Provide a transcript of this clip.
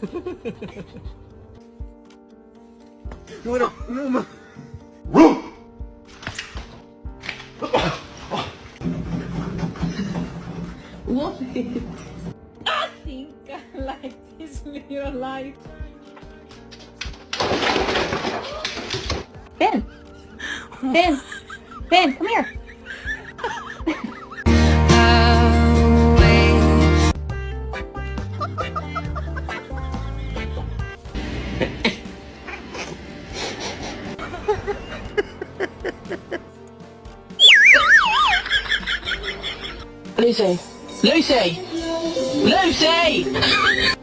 What is? I think I like this little light. Ben! Ben! Ben, come here! Lucy! Lucy! Lucy!